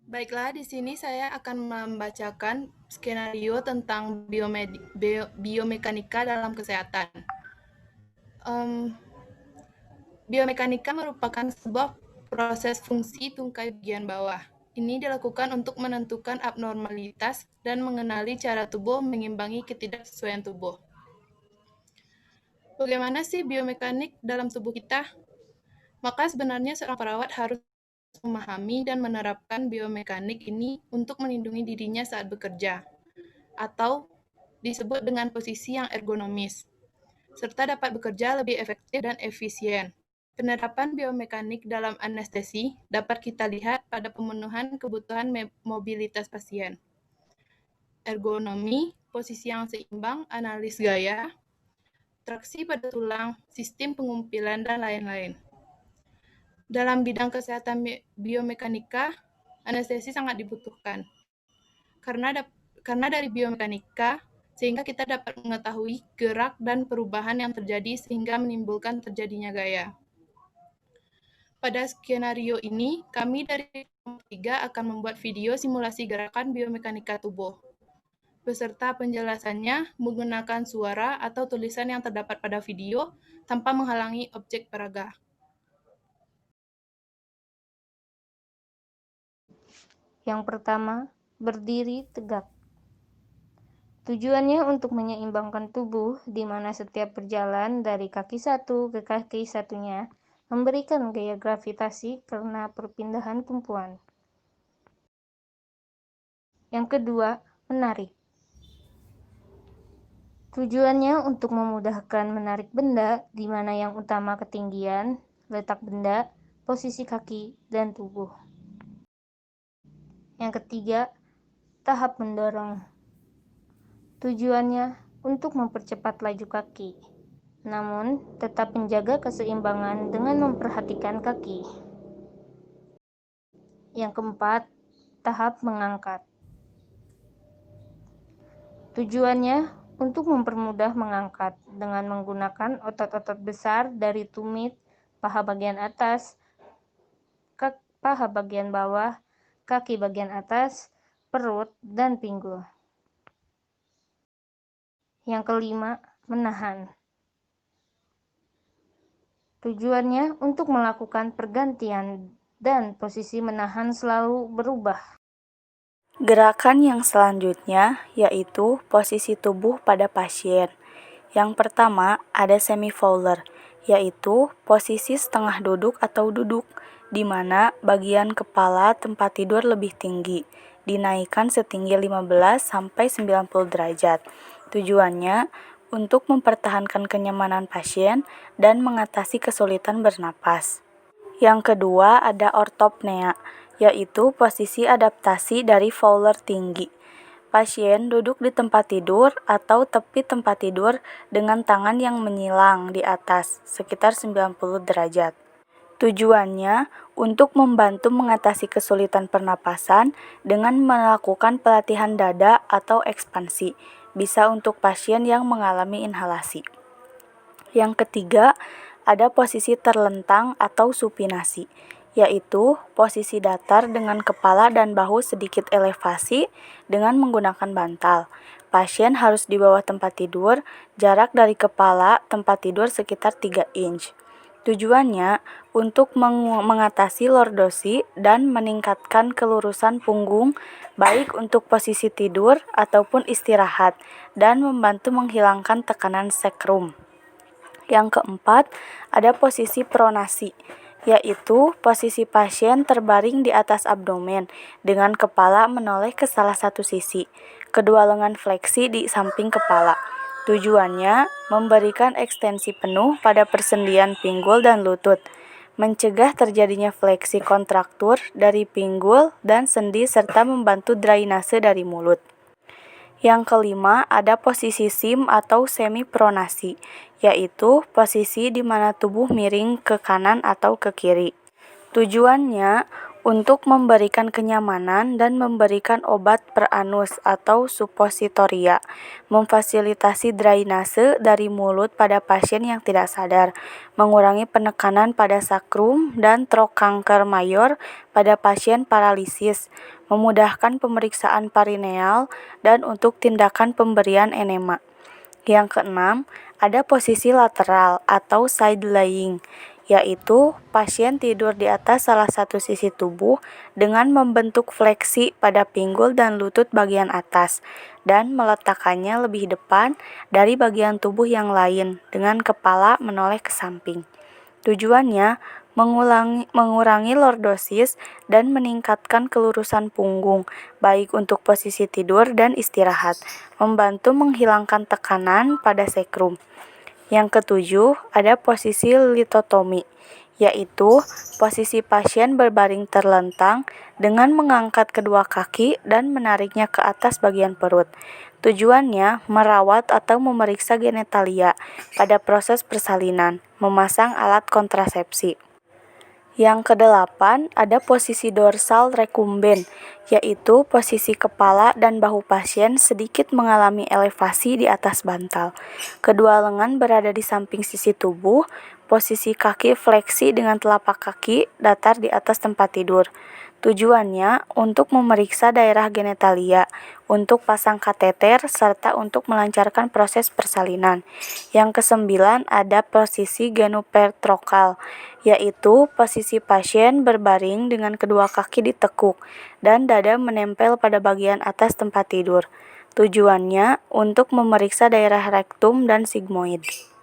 Baiklah, di sini saya akan membacakan skenario tentang biomekanika dalam kesehatan. Em, Biomekanika merupakan sebuah proses fungsi tungkai bagian bawah. Ini dilakukan untuk menentukan abnormalitas dan mengenali cara tubuh mengimbangi ketidaksesuaian tubuh. Bagaimana sih biomekanik dalam tubuh kita? Maka sebenarnya seorang perawat harus memahami dan menerapkan biomekanik ini untuk melindungi dirinya saat bekerja, atau disebut dengan posisi yang ergonomis, serta dapat bekerja lebih efektif dan efisien. Penerapan biomekanik dalam anestesi dapat kita lihat pada pemenuhan kebutuhan mobilitas pasien, ergonomi, posisi yang seimbang, analis gaya, traksi pada tulang, sistem pengumpilan, dan lain-lain. Dalam bidang kesehatan biomekanika, anestesi sangat dibutuhkan. Karena dari biomekanika, sehingga kita dapat mengetahui gerak dan perubahan yang terjadi sehingga menimbulkan terjadinya gaya. Pada skenario ini, kami dari kelompok 3 akan membuat video simulasi gerakan biomekanika tubuh, beserta penjelasannya menggunakan suara atau tulisan yang terdapat pada video tanpa menghalangi objek peraga. Yang pertama, berdiri tegak. Tujuannya untuk menyeimbangkan tubuh, di mana setiap berjalan dari kaki satu ke kaki satunya memberikan gaya gravitasi karena perpindahan tumpuan. Yang kedua, menarik. Tujuannya untuk memudahkan menarik benda, di mana yang utama ketinggian, letak benda, posisi kaki, dan tubuh. Yang ketiga, tahap mendorong. Tujuannya untuk mempercepat laju kaki, namun tetap menjaga keseimbangan dengan memperhatikan kaki. Yang keempat, tahap mengangkat. Tujuannya untuk mempermudah mengangkat dengan menggunakan otot-otot besar dari tumit, paha bagian atas, paha bagian bawah, kaki bagian atas, perut, dan pinggul. Yang kelima, menahan. Tujuannya untuk melakukan pergantian dan posisi menahan selalu berubah. Gerakan yang selanjutnya yaitu posisi tubuh pada pasien. Yang pertama ada semi-fowler, yaitu posisi setengah duduk atau duduk, di mana bagian kepala tempat tidur lebih tinggi, dinaikkan setinggi 15-90 derajat. Tujuannya untuk mempertahankan kenyamanan pasien dan mengatasi kesulitan bernapas. Yang kedua ada ortopnea, yaitu posisi adaptasi dari Fowler tinggi. Pasien duduk di tempat tidur atau tepi tempat tidur dengan tangan yang menyilang di atas, sekitar 90 derajat. Tujuannya untuk membantu mengatasi kesulitan pernapasan dengan melakukan pelatihan dada atau ekspansi, bisa untuk pasien yang mengalami inhalasi. Yang ketiga, ada posisi terlentang atau supinasi, yaitu posisi datar dengan kepala dan bahu sedikit elevasi dengan menggunakan bantal. Pasien harus di bawah tempat tidur, jarak dari kepala tempat tidur sekitar 3 inch. Tujuannya untuk mengatasi lordosi dan meningkatkan kelurusan punggung baik untuk posisi tidur ataupun istirahat dan membantu menghilangkan tekanan sekrum. Yang keempat, ada posisi pronasi, yaitu posisi pasien terbaring di atas abdomen dengan kepala menoleh ke salah satu sisi, kedua lengan fleksi di samping kepala. Tujuannya memberikan ekstensi penuh pada persendian pinggul dan lutut, mencegah terjadinya fleksi kontraktur dari pinggul dan sendi serta membantu drainase dari mulut. Yang kelima, ada posisi sim atau semi-pronasi, yaitu posisi di mana tubuh miring ke kanan atau ke kiri. Tujuannya untuk memberikan kenyamanan dan memberikan obat per anus atau supositoria, memfasilitasi drainase dari mulut pada pasien yang tidak sadar, mengurangi penekanan pada sakrum dan trochanter mayor pada pasien paralisis, memudahkan pemeriksaan perineal, dan untuk tindakan pemberian enema. Yang keenam, ada posisi lateral atau side lying, yaitu pasien tidur di atas salah satu sisi tubuh dengan membentuk fleksi pada pinggul dan lutut bagian atas dan meletakkannya lebih depan dari bagian tubuh yang lain dengan kepala menoleh ke samping. Tujuannya mengurangi lordosis dan meningkatkan kelurusan punggung, baik untuk posisi tidur dan istirahat, membantu menghilangkan tekanan pada sekrum. Yang ketujuh, ada posisi litotomi, yaitu posisi pasien berbaring terlentang dengan mengangkat kedua kaki dan menariknya ke atas bagian perut. Tujuannya merawat atau memeriksa genitalia pada proses persalinan, memasang alat kontrasepsi. Yang kedelapan, ada posisi dorsal recumbent, yaitu posisi kepala dan bahu pasien sedikit mengalami elevasi di atas bantal. Kedua lengan berada di samping sisi tubuh, posisi kaki fleksi dengan telapak kaki datar di atas tempat tidur. Tujuannya untuk memeriksa daerah genitalia, untuk pasang kateter, serta untuk melancarkan proses persalinan. Yang kesembilan, ada posisi genupetrokal, yaitu posisi pasien berbaring dengan kedua kaki ditekuk dan dada menempel pada bagian atas tempat tidur. Tujuannya untuk memeriksa daerah rektum dan sigmoid.